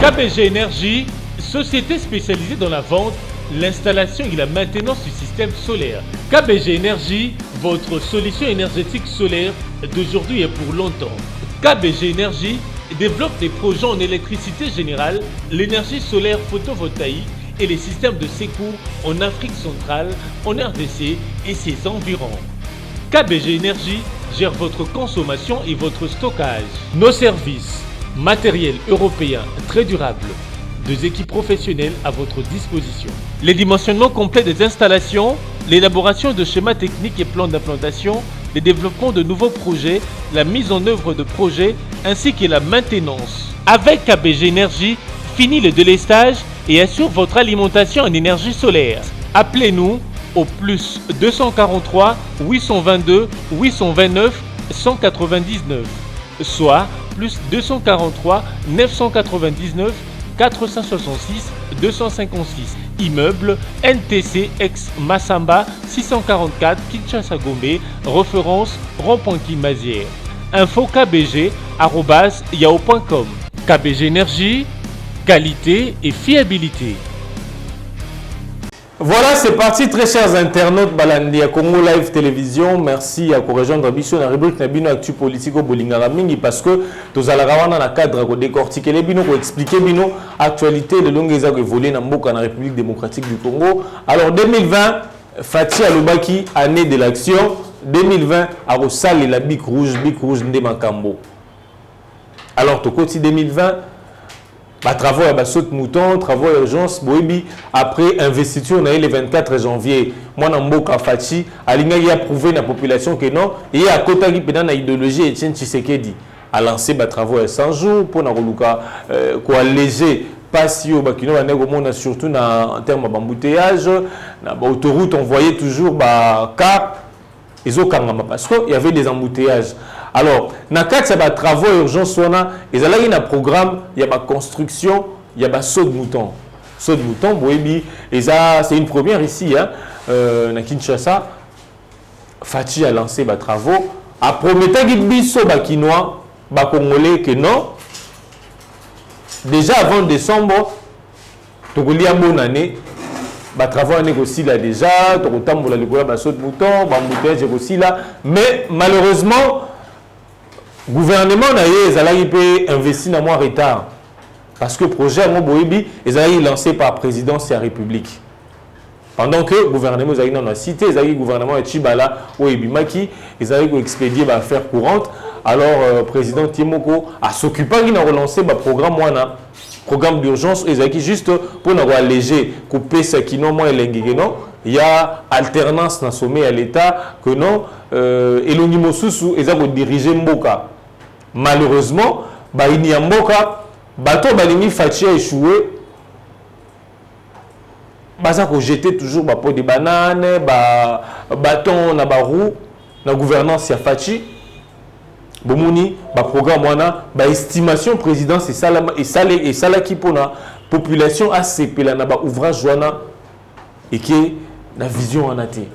KBG Énergie, société spécialisée dans la vente, l'installation et la maintenance du système solaire. KBG Énergie, votre solution énergétique solaire d'aujourd'hui et pour longtemps. KBG Énergie développe des projets en électricité générale, l'énergie solaire photovoltaïque et les systèmes de secours en Afrique centrale, en RDC et ses environs. KBG Énergie gère votre consommation et votre stockage. Nos services, matériel européen très durable, 2 équipes professionnelles à votre disposition. Les dimensionnements complets des installations, l'élaboration de schémas techniques et plans d'implantation, le développement de nouveaux projets, la mise en œuvre de projets ainsi que la maintenance. Avec KBG Énergie, fini le délestage et assure votre alimentation en énergie solaire. Appelez-nous au plus 243 822 829 199, soit plus 243 999 466 256. Immeuble NTC ex Massamba 644 Kinshasa Gombe, référence rond-point Kimazière. Info kbg@yahoo.com. KBG Énergie, qualité et fiabilité. Voilà, c'est parti, très chers internautes Balandi à Congo Live Télévision. Merci à rejoindre Bicho dans la rubrique Nabino Actu Politico Bolingara Mingi parce que tous à la ravana na cadre pour décortiquer les bino, pour expliquer bino actualité de longues heures évoluées dans la République démocratique du Congo. Alors 2020, Fatih Alobaki, année de l'action. 2020, à Rossal et la Bic Rouge Ndemakambo. Alors, au côté 2020, travaux à Bassot Mouton, travaux urgence, Boebi, après investiture, on a eu le 24 janvier. Moi, Namboka Fachi, Alinga y a prouvé la population que non, et à côté de la idéologie, Etienne Tshisekedi a lancé des travaux à 100 jours pour alléger pas si au Bakino, surtout en termes d'embouteillage, dans l'autoroute, on voyait toujours car parce qu'il y avait des embouteillages. Alors, dans le cas de travaux urgence, il y a un programme, il y a une construction, il y a un saut de mouton. Saut de mouton, c'est une première ici, à Kinshasa. Fatih a lancé des travaux. Après, il y a Congolais que non. Déjà avant décembre, il y a une bonne année. Travaux à négocier là déjà, mais malheureusement, le gouvernement a investi dans un retard. Parce que le projet est lancé par la présidence de la République. Pendant que le gouvernement a cité, le gouvernement de Chibala ou Ebimaki, ils ont expédié l'affaire courante. Alors, le président Timoko a s'occupé de relancer le programme d'urgence, juste pour alléger, couper ce qui n'ont moins il y a alternance dans le sommet à l'État que non, et l'Unimosusu, ils ont dirigé Mboka. Malheureusement, il y a Mboka, bateau Balimi Fachi a échoué. Ça a jeté toujours pot de bananes, bâton na barou, na gouvernance ya Fachi. Bomoni, programme wana, estimation présidence et ça qui pour la population ACP là na ouvrage wana et qui la vision en athée.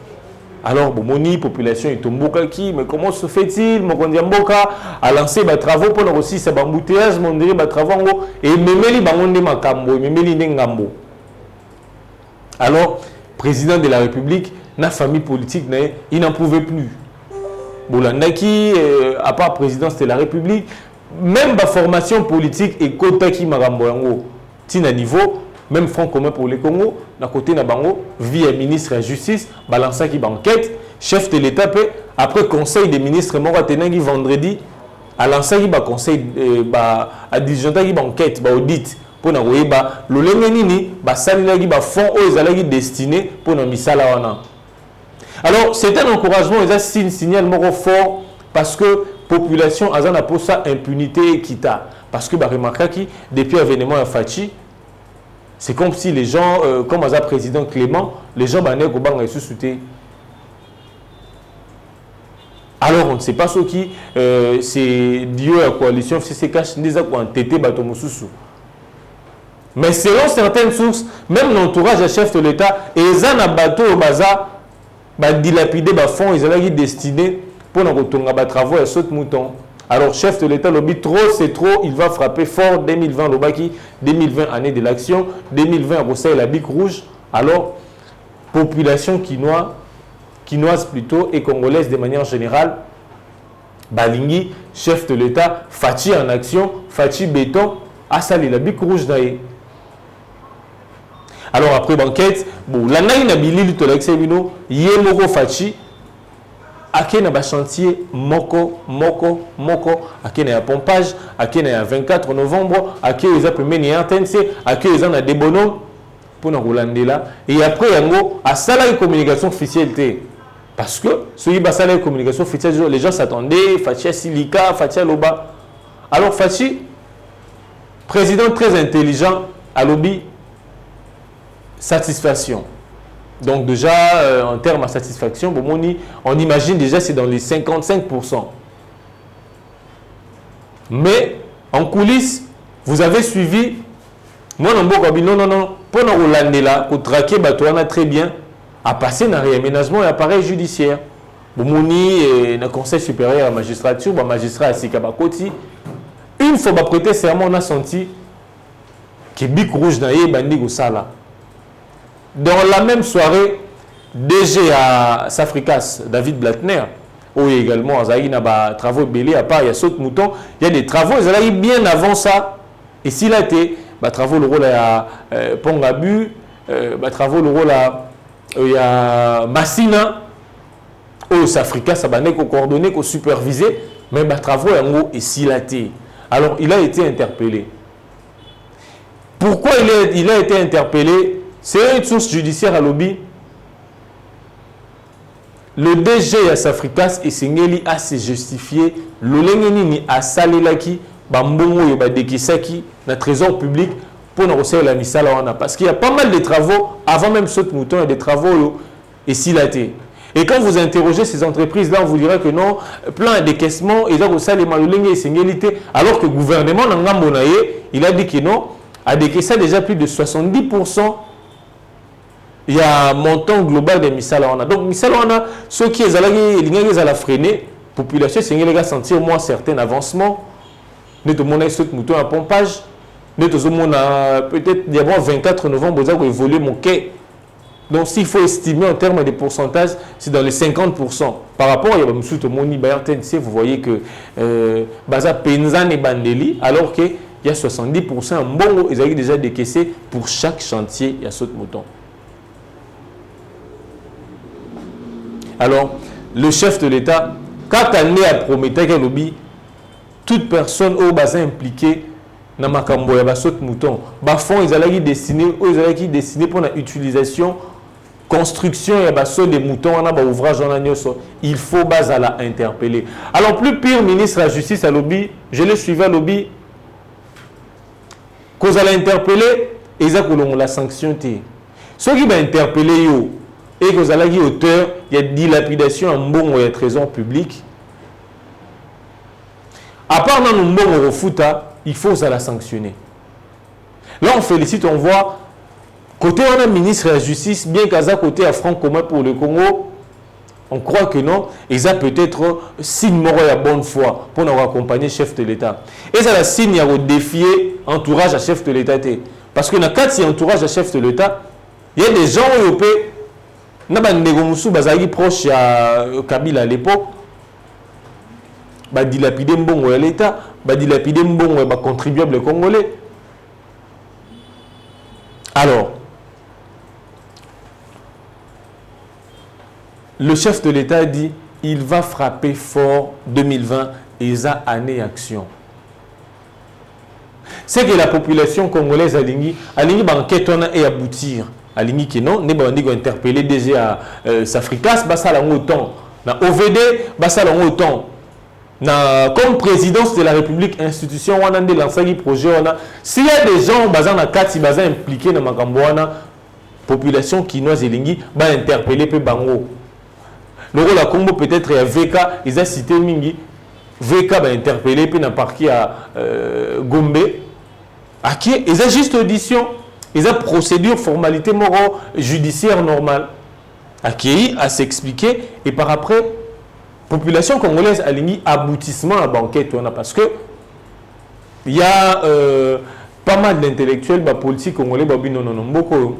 Alors bomoni population est tomboka qui mais comment se fait-il Mokondia Mboka a lancé des travaux pour aussi ça embouteillage mon dire des travaux et memeli bangonde makambo memeli ngambo. Alors président de la République na famille politique il n'en pouvait plus. Bolandaki, à part présidence de la République, même la formation politique et Kotaki Maramboyango, tina niveau, même Front commun pour le Congo, d'un côté Nabango, via ministre de la Justice, balança qui banquette, chef de l'État, après conseil des ministres, Moratenangi vendredi, à lancer qui conseil, à disjoncta qui banquette, audit, pour na royeba, le lengenini, salina qui fonds aux destiné pour na misala wana. Alors, c'est un encouragement, c'est un signal fort parce que la population a pour ça impunité et quitta. Parce que, depuis l'événement à Fachi, c'est comme si les gens, comme le président Clément, les gens ont sous-souté. Alors on ne sait pas ce qui c'est Dieu à coalition FCC cache des accords entêtés bateau mususu. Mais selon certaines sources, même l'entourage du chef de l'État, ils ont un bateau au bazar, dilapidé des fonds, ils ont destiné pour nous travaux à saute mouton. Alors chef de l'État, lobby trop, c'est trop, il va frapper fort 2020, l'obaki 2020 année de l'action, 2020 à Rossa et la bique rouge. Alors population quinoise plutôt et congolaise de manière générale, Balingi, chef de l'État, Fachi en action, Fachi béton, Asali la bique rouge d'ailleurs. Alors après banquette, bon, la naïna bilili to l'exebino, yemoko Fachi, akena ba chantier moko, akena ya pompage, akena ya 24 novembre, akena ya pemeni intense, akena ya na debono pour na rolandela et après yango a sala communication officielle té. Parce que celui qui a la communication officielle, les gens s'attendaient, Fachi Silika, Fachi Loba. Alors Fachi, président très intelligent, à lobby, satisfaction. Donc déjà, en termes de satisfaction, on imagine déjà c'est dans les 55%. Mais en coulisses, vous avez suivi, moi non, pour nous relander là, pour traquer Batouana très bien, à passer dans réaménagement et appareil judiciaire. Boumoni et le Conseil supérieur à la magistrature, le magistrat à Sikabakoti. Une fois prêté serment, on a senti que Bic Rouge n'a pas bandi Goussala. Dans la même soirée, DG à Safricas, David Blattner, où également il y a des travaux belés, à part il y a saute mouton, il y a des travaux, ils allaient bien avant ça. Et s'il a été, travaux le rôle à Pongabu, travaux le rôle à il y a Massina, au Safrika, ça va être coordonné, supervisé, mais les travaux et silaté. Alors, il a été interpellé. Pourquoi il a été interpellé? C'est une source judiciaire à lobby. Le DG à Safrikas et Sengeli a se justifié. Le Lengenini a salelaki, Bambongo et Badekisaki, dans le trésor public. Pour nous recevoir la misala, parce qu'il y a pas mal de travaux, avant même ce mouton, il y a des travaux et silatés. Et quand vous interrogez ces entreprises-là, on vous dira que non, plein de décaissements, ils ont aussi les malolings et singélité, alors que le gouvernement, il a dit que non, a décaissé déjà plus de 70%. Il y a un montant global de misala. Donc, misala, ceux qui ont la freiner, la population, c'est sentir moins certain avancement. Nous avons ce mouton à pompage. Peut-être il y a 24 novembre, vous avez évolué mon quai. Donc s'il faut estimer en termes de pourcentage, c'est dans les 50%. Par rapport à Moni TNC, vous voyez que Baza Penzan et Bandeli, alors qu'il y a 70%, bon, ils ont déjà décaissé pour chaque chantier, il y a saute mouton. Alors, le chef de l'État, quand il a promis qu'elle lobby, toute personne au bassin impliquée dans makambo ya basot mouton ba fonds ils allaient destiner pour la utilisation construction ya basot des moutons on a ba ouvrage on a nyoso il faut base à la interpeller. Alors plus pire ministre de la justice à lobby je le suivais à lobby cause à l'interpeller ils ont la sanction té ceux qui va interpeller yo et cause à la auteur il y a dilapidation en bon et trésor public à part dans le bon au futa il faut la sanctionner. Là, on félicite, on voit, côté on a ministre de la Justice, bien qu'à côté à Front commun pour le Congo, on croit que non, ils ont peut-être signe mort à bonne foi pour nous accompagner le chef de l'État. Et ça, la signe à défier entourage à chef de l'État. Parce que dans le cas de entourage à chef de l'État, il y a des gens européens, il y a des gens proches à Kabila à l'époque, dilapidé mbongo à l'État, dilapidé mbongo à contribuable congolais. Alors, le chef de l'État dit il va frapper fort 2020 et ça année action. C'est que la population congolaise a dit banquette et aboutir. A dit que non, ne va interpeller déjà à Safricas, ça la autant. Na OVD, ça la autant. Comme présidence de la République, institution, on a lancé un projet. S'il y a des gens impliqués dans la population quinoise et lingi, va interpeller peu bango. le rôle à Combo peut-être à VK ils a cité mingi VK va interpeller puis n'a parqué à Gombe à qui ils a juste audition ils a procédure formalité morale judiciaire normale à qui à s'expliquer et par après population congolaise a ligne aboutissement à banquette parce que il y a pas mal d'intellectuels politiques congolais non beaucoup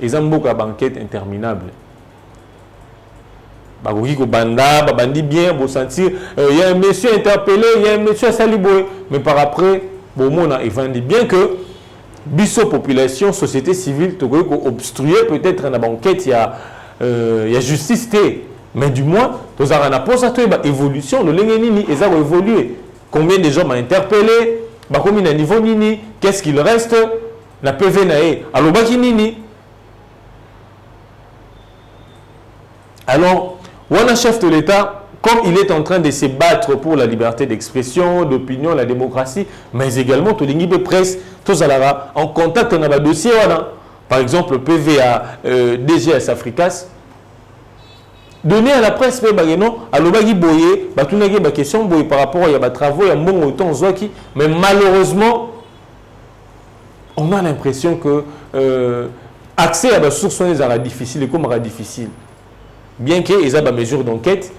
ils ont beaucoup à banquette interminable bandi bien pour sentir il y a un monsieur interpellé il y a un monsieur à Saliboé mais par après bon il va dire bien que biso population société civile tu obstruer peut-être dans la banquette il y a justice mais du moins tu as un poste à évolution le nini ils ont évolué combien de gens m'ont interpellé combien de niveau nini qu'est-ce qu'il reste la PV nae alors nini alors un chef de l'État, comme il est en train de se battre pour la liberté d'expression, d'opinion, la démocratie, mais également tout l'ingé de presse, tous en contact dans le dossier. Par exemple, le PVA DGS Africas, donner à la presse, par rapport à des travaux, il y a bon autant mais malheureusement, on a l'impression que l'accès à la source est difficile et comme difficile. Bien qu'il y ait des mesures d'enquête,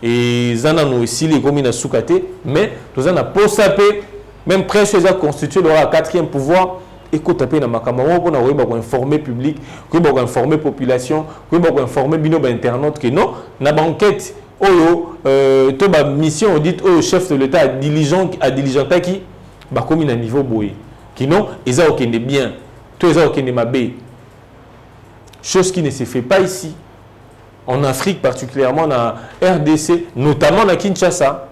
et ils en ont aussi les communes à Soukate, mais nous en avons posé, même presque ils ont constitué le 4e pouvoir, et qu'on tape dans ma caméra pour informer le public, pour informer la population, pour informer les internautes que non, dans l'enquête, la mission dit au chef de l'État à diligenté qui va comme à niveau boy. Qui non, ils ont aucun bien, tous ils ont aucun mabé. Chose qui ne se fait pas ici. En Afrique, particulièrement dans RDC, notamment dans Kinshasa.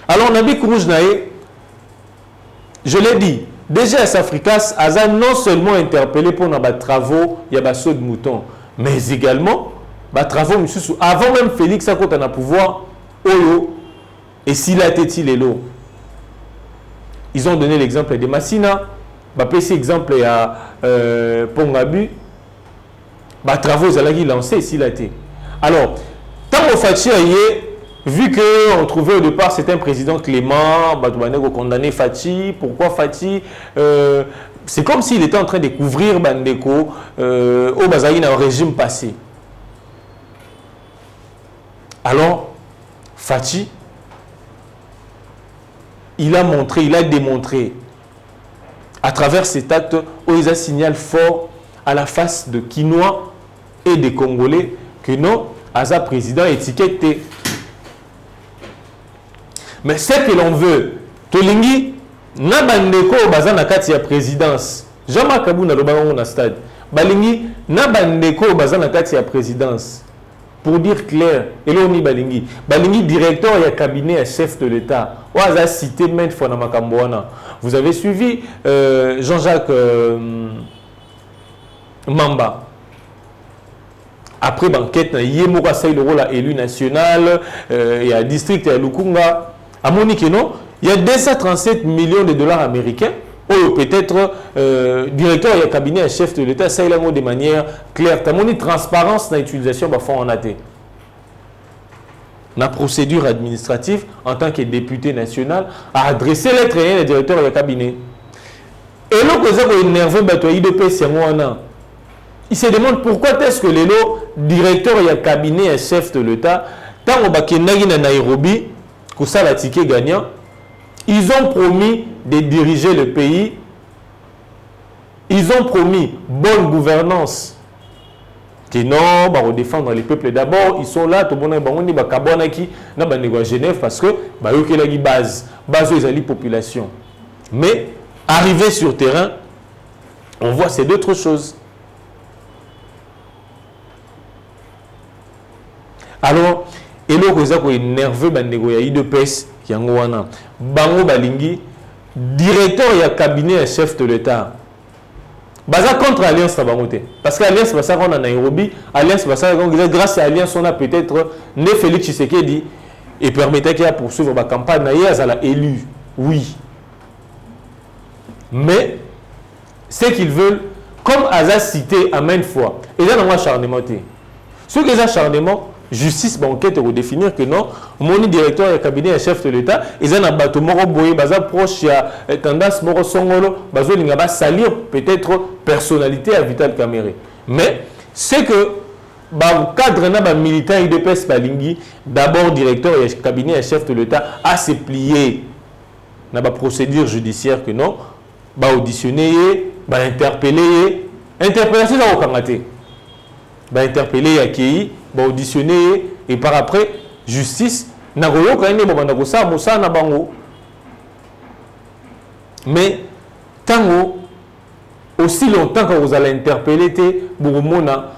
Alors, Nabi Kourouj-Naé, je l'ai dit, déjà à Africas, a non seulement interpellé pour nos travaux, il y a des sauts de moutons, mais également, des travaux, avant même Félix a un pouvoir, Oyo, et s'il a été l'élo. Ils ont donné l'exemple de Massina, PC exemple à Pongabu, travaux lancés s'il a été. Alors, tant au Fachi vu qu'on trouvait au départ c'est un président clément, condamné Fachi, pourquoi Fachi c'est comme s'il était en train de couvrir Bandeko au Bazaï dans le régime passé. Alors, Fachi, il a montré, il a démontré à travers cet acte où il a un signal fort à la face de Quinois et des Congolais que non, Aza président étiqueté. Mais ce que l'on veut, Tolingi, na bandeko baza na kati ya présidence. Jean-Marc Kabou na lobango na stade. Balingi, na bandeko baza na kati ya présidence. Pour dire clair, et là on y balingi. Balingi directeur et cabinet à chef de l'État. Oaza cité maintes fois na makamboana. Vous avez suivi Jean-Jacques Mamba. Après banquette, il y a le rôle à élu national, il y a district à Lukunga. À Monique, non, il y a 237 millions de dollars américains. Ou peut-être directeur et cabinet à chef de l'État, ça il a de manière claire. Tu as mon transparence dans l'utilisation de fonds en AT. La procédure administrative en tant que député national a adressé lettre à directeur et cabinet. Et là, vous avez énervé IDP, c'est moi. Il se demande pourquoi est-ce que les directeur et cabinet et chef de l'État, tant au Bakenagi na Nairobi, que ça la ticket gagnant, ils ont promis de diriger le pays, ils ont promis bonne gouvernance. Que non, bah, on défendre les peuples d'abord, ils sont là, tout le monde est qui à Genève parce que bah, eux qui la base ils ont la population. Mais arrivé sur terrain, on voit c'est d'autres choses. Alors, et là, vous avez nerveux, il y a de pèse, Bango Balingi, directeur et cabinet et chef de l'État. Baza contre l'Alliance Tabamote. Parce que l'Alliance, c'est ça qu'on a Nairobi. Alliance, c'est ça grâce à l'Alliance, on a peut-être né Félix Tshisekedi et permettait qu'il a poursuivre la campagne. Il a élu. Oui. Mais, ce qu'ils veulent, comme Aza cité à maintes fois, et là, on a acharnement. Ce qui est acharnement, justice, enquête pour définir que non, mon directeur et cabinet et chef de l'État, ils ont un bateau moro boye, baza proche, il y a tendance moro songolo, bazo lingaba salir peut-être personnalité à Vital Kamerhe. Mais c'est que cadre na militaire IDPS balingi, d'abord directeur et cabinet et chef de l'État a se plié na procédure judiciaire que non, auditionner, interpeller, interpellation dans le Kangate. Interpeller, accueillir, auditionner et par après justice na goyo ka ene bobanda ko sa musa na bango. Mais tango aussi longtemps que vous allez interpeller te burumona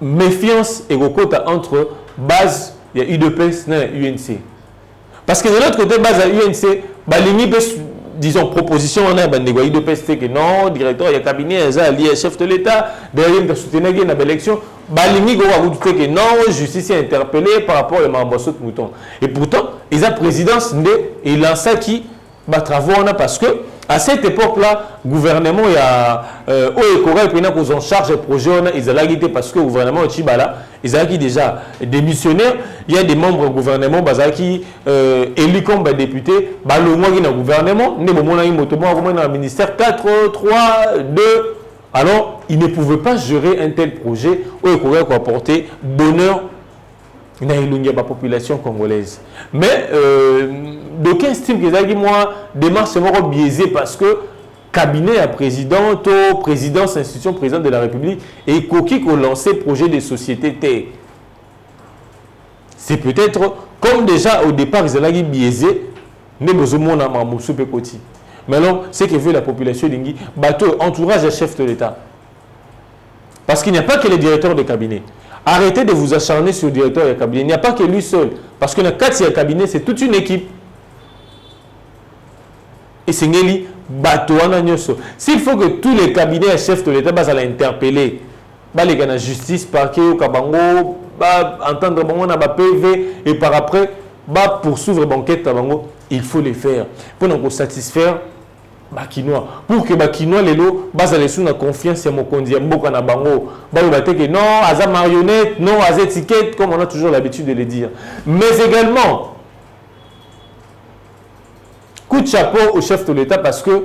méfiance et kokota entre base il y a UDPS et UNC. Parce que de l'autre côté base à UNC balini disons proposition on a bandego UDPS que non directeur il y a cabinet il y a chef de l'État derrière de soutenir une élection balini go a que non justice est interpellé par rapport aux membres de mouton et pourtant ils a présidence et lança qui travaux on a parce que à cette époque-là, le gouvernement, il y a ils ont en charge le projet, ils ont quitté parce que le gouvernement Chibala, ils ont déjà démissionnaire. Il y a des membres du gouvernement qui élus comme députés, le gouvernement, dans le ministère 4, 3, 2. Alors, ils ne pouvaient pas gérer un tel projet où il pourrait apporter bonheur à la population congolaise. Mais d'aucuns estiment que moi démarche est biaisée parce que cabinet à président, présidence, institution, président de la République et qui ont lancé projet de société. C'est peut-être comme déjà au départ ils ont biaisé, mais besoin de petit. Mais alors, ce que veut la population lingi, bateau entourage à chef de l'État. Parce qu'il n'y a pas que les directeurs de cabinet. Arrêtez de vous acharner sur le directeur du cabinet. Il n'y a pas que lui seul. Parce que dans le cadre du cabinet, c'est toute une équipe. Et c'est Ngeli Batouana Nyoso. S'il faut que tous les cabinets et chefs de l'État soient interpellés, les gars de justice, parquet, Kabango, entendre le PV et par après, poursuivre l'enquête, il faut les faire. Pour nous satisfaire, Bakinois. Pour que Bakinois les lots basent sur la confiance et mon conduit mboka na bango. Que non, à marionnette, non, à étiquette, comme on a toujours l'habitude de le dire. Mais également, coup de chapeau au chef de l'État parce que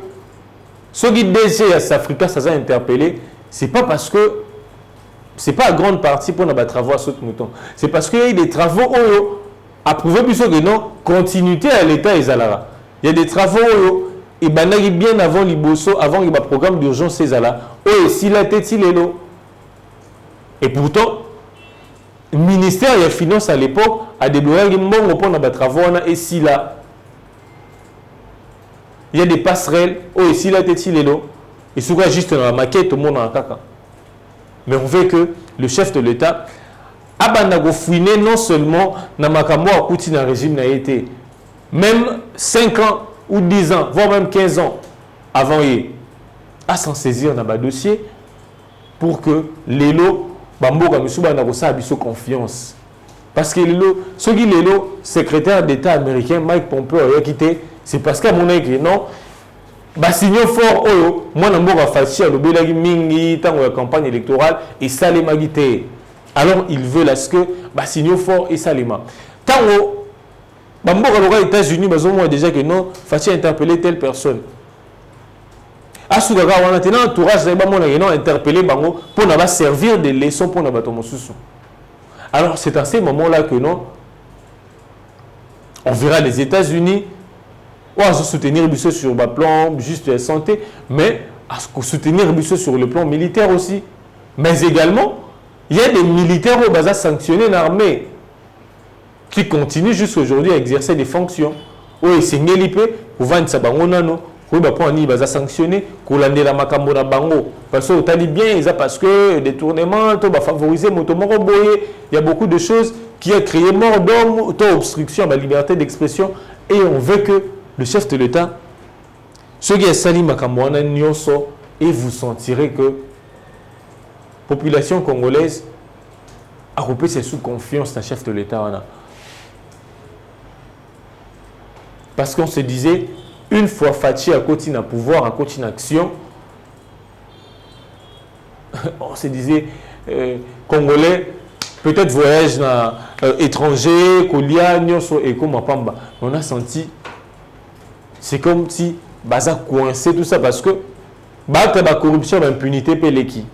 ce qui DG à Africa, ça a interpellé, c'est pas parce que c'est pas à grande partie pour nos travaux à ce mouton. C'est parce qu'il y a des travaux approuvés plus que non, continuité à l'État et Zalara. Il y a des travaux et bien avant l'Iboso, avant le programme d'urgence Césala, si la tête il est là. Et pourtant, le ministère des Finances à l'époque a débloqué un bon pour nos travaux et si là, il y a des passerelles, si la tête il est là. Et souvent juste dans la maquette, tout le monde en caca. Mais on veut que le chef de l'État a fouiné non seulement dans le régime n'a été, même 5 ans ou 10 ans, voire même 15 ans avant à s'en saisir dans le dossier pour que les lots, confiance. Parce que les lots, ceux qui les lots, secrétaire d'État américain Mike Pompeo a quitté, c'est parce qu'à mon avis, non, signaux fort, moi, je suis fatigué à l'obélagi mingi, dans la campagne électorale, et ça les magité. Alors, ils veulent à ce que, signaux fort et ça les ma. Tant aux États-Unis, ils ont déjà que non, faut interpeller telle personne. À ce moment-là, on a un entourage qui a interpellé pour servir de leçons pour nous. Alors, c'est à ces moments-là que non, on verra les États-Unis, on va soutenir sur le plan juste de la santé, mais à soutenir sur le plan militaire aussi. Mais également, il y a des militaires qui sont sanctionnés dans l'armée, qui continue jusqu'à aujourd'hui à exercer des fonctions. Oui, c'est Ngelipe, ou vendre sa bango nano, oui, il va sanctionner, qu'on l'a la makambo na bango. Parce que tu bien, parce que détournement, tu vas favoriser motomoro boye, il y a beaucoup de choses qui ont créé mort d'homme, obstruction à la liberté d'expression, et on veut que le chef de l'État, ceux qui ont sali makambo na nyonso, et vous sentirez que la population congolaise a coupé ses sous confiance dans le chef de l'État. Parce qu'on se disait, une fois Fatih à côté d'un pouvoir, à côté d'une action, on se disait, Congolais, peut-être voyage dans étranger, Kolia, Nyoso et Komapamba. On a senti, c'est comme si Baza coincé tout ça parce que la corruption, l'impunité, Peleki.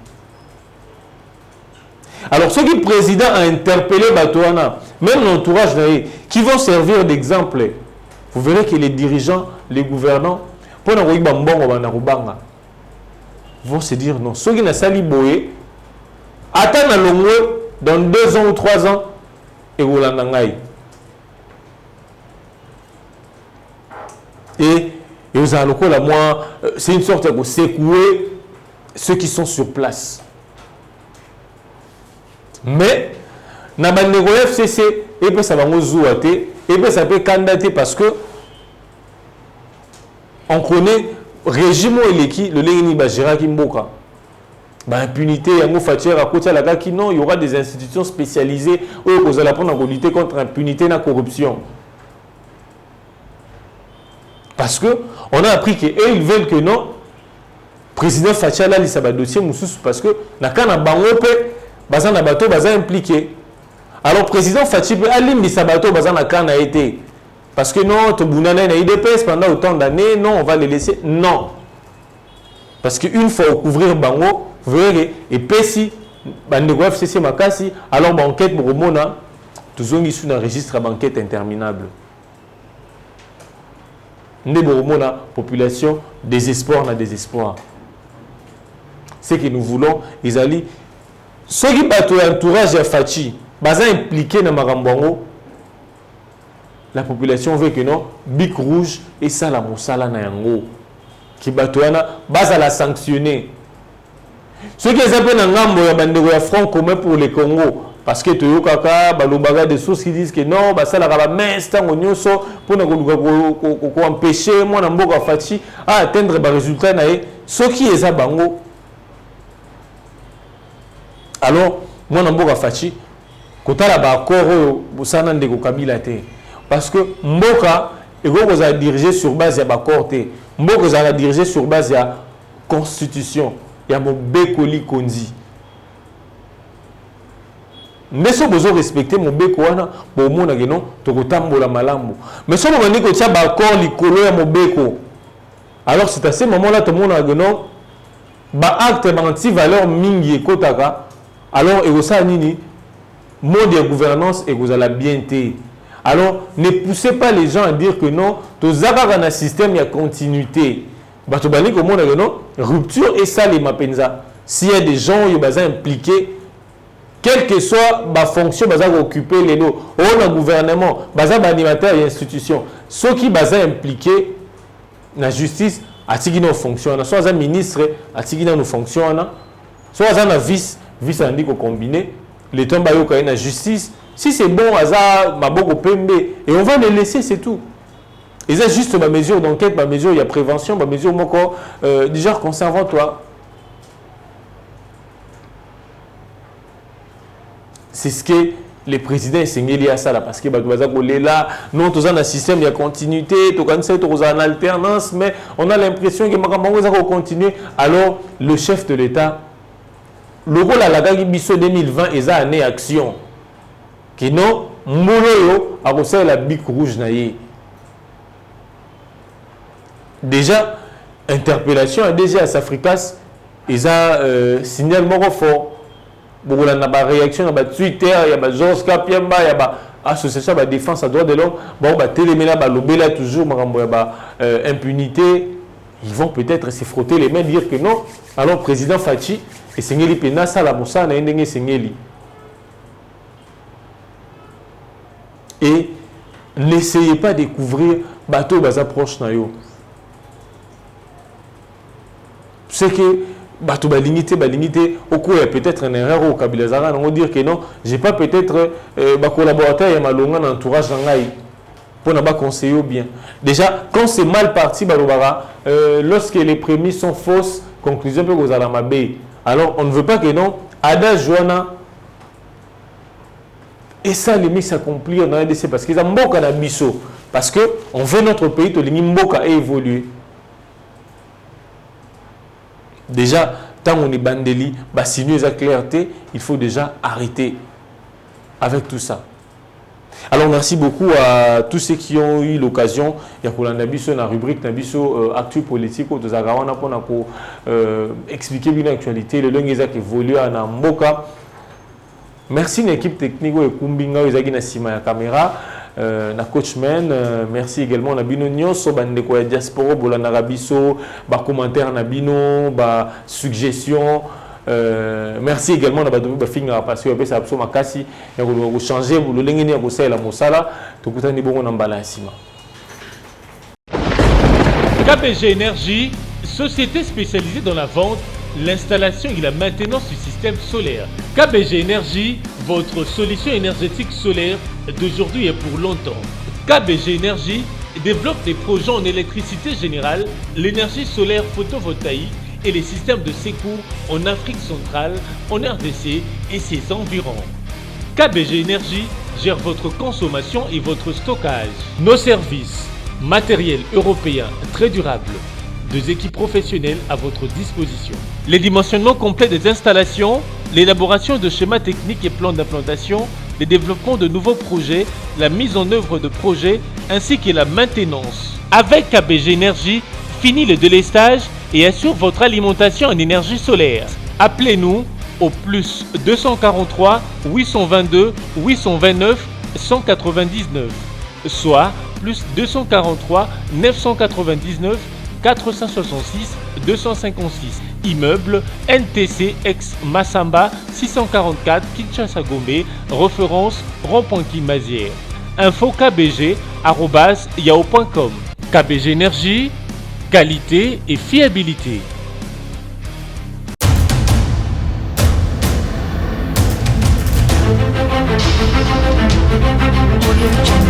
Alors, ce qui le président a interpellé Batouana, même l'entourage qui vont servir d'exemple, vous verrez que les dirigeants, les gouvernants, vont se dire non. Ceux qui n'ont pas Boé, attendent dans 2 ans ou 3 ans, et vous l'en et vous allez moi, c'est une sorte de secouer ceux qui sont sur place. Mais, na bandeko FCC, et puis ça va nous zouater, et puis ça peut candidater parce que on connaît régime eleki le lengini bajira kimboka. Ba impunité, yango fatière à côté la gaki non, il y aura des institutions spécialisées où vous allez apprendre à lutter contre l'impunité et la corruption. Parce que on a appris que eux ils veulent que non, président Fatia là il s'aba dossier moussous parce que na kana bangope baza na bateau baza impliqué. Alors président Fatia peut aller mais sa bateau baza na kana été parce que non to bunana na IDPS pendant autant d'années non on va les laisser non. Parce que une fois couvrir bango vous verrez et pesi bandeko FCC makasi alors banquette pour mona toujours ils sont dans registre banquette interminable. La population désespoir na désespoir. Ce que nous voulons, ils allaient ceux qui battent l'entourage à Fachi, baza impliqué dans Marambongo, la population veut que non, bic rouge et ça la moussala na yango. Qui battent baza la sanctionner. Ceux qui appellent un gambo ya bandeko ya front commun pour le Congo. Parce que tu as des sources qui disent que non, ça la messe pour empêcher moi à atteindre les résultats. Ce qui est bango. Alors, moi je fachi quand la accord parce que Mboka est dirigé sur base de l'accord. Mboka est dirigé sur base de la constitution. Il y a mon Bekoli Kondi. Mais si vous respectez mon beko wana pour mon ageno to kotambola malambo mais si vous dites que ça d'accord likolo ya mon beko alors c'est à ce moment là tout le monde ageno ba acte anti valeur mingi ekotaka alors et ça nini mode de gouvernance et vous allez bien té alors ne poussez pas les gens à dire que non to zaka na système il y a continuité ba to bali ko mon ageno rupture et ça les mapenza s'il y a des gens qui sont impliqués quelle que soit la fonction que vous occupez, les lots, le gouvernement, les animateurs et institutions, ceux qui sont impliqués dans la justice, ils fonctionnent. Soit un ministre, ils fonctionnent. Soit un vice, on dit qu'on combine. Les temps dans la justice, si c'est bon, et on va les laisser, c'est tout. Et c'est juste ma mesure d'enquête, ma mesure, il y a prévention, ma mesure, déjà conservatoire. C'est ce que les présidents essayent à ça là parce que là non tous un système il y a continuité tout comme ça tous en alternance mais on a l'impression que Makambo va continuer alors le chef de l'État le rôle à la gagné biso 2020 et ça année action qui non moloyo a reçu la bic rouge naïe déjà interpellation a déjà à Safricas et ça signal mort fort. Beaucoup de réaction, il y a Twitter, il y a Georges Kapiamba, il y a l'association de défense à droit de l'homme. Bon, Téléméla, Lobela, toujours, impunité. Ils vont peut-être se frotter les mains, dire que non. Alors, président Fachi, et Sengeli Pena, ça, la Moussa, n'a pas Sengeli. Et n'essayez pas de découvrir bateau, baza proche, c'est que bato balimité au coup il y a peut-être une erreur au Kabilazara on va dire que non j'ai pas peut-être collaborateur et malonga dans l'entourage d'Angaï pour ne pas conseiller bien déjà quand c'est mal parti lorsque les prémices sont fausses conclusion peut vous allez m'abé alors on ne veut pas que non Ada Joana et ça les mises s'accomplir dans l'ADC parce qu'ils ont mboka na biso parce que on veut notre pays to lingi mboka évoluer. Déjà, tant on est bandeli, sinon la clarté, il faut déjà arrêter avec tout ça. Alors merci beaucoup à tous ceux qui ont eu l'occasion de dans la rubrique Actu Politique pour expliquer bien l'actualité, le langue qui évolue à Mboka. Merci à l'équipe technique et Kumbinga qui est la caméra. Na coachman, merci également à Bino Nyonso, bandeko ya diaspora, bolanda rabiso, ba commentaire na bino, ba suggestion. Merci également à Badoumi Bafinga parce que ça a absolument makasi, ya ko changer le lengeni ya ko sala mosala, to kutani bongo na mbala sima. KBG Énergie, société spécialisée dans la vente, l'installation et la maintenance du système solaire. KBG Énergie, votre solution énergétique solaire d'aujourd'hui et pour longtemps. KBG Énergie développe des projets en électricité générale, l'énergie solaire photovoltaïque et les systèmes de secours en Afrique centrale, en RDC et ses environs. KBG Énergie gère votre consommation et votre stockage. Nos services, matériel européen très durable, deux équipes professionnelles à votre disposition. Les dimensionnements complets des installations, l'élaboration de schémas techniques et plans d'implantation, le développement de nouveaux projets, la mise en œuvre de projets ainsi que la maintenance. Avec KBG Énergie, fini le délestage et assure votre alimentation en énergie solaire. Appelez-nous au plus 243 822 829 199, soit plus 243 999 466 256. Immeuble NTC ex Massamba 644 Kinshasa Gombe, référence rond-point Mazière. Info kbg@yahoo.com. KBG Énergie, qualité et fiabilité. Audio Jungle.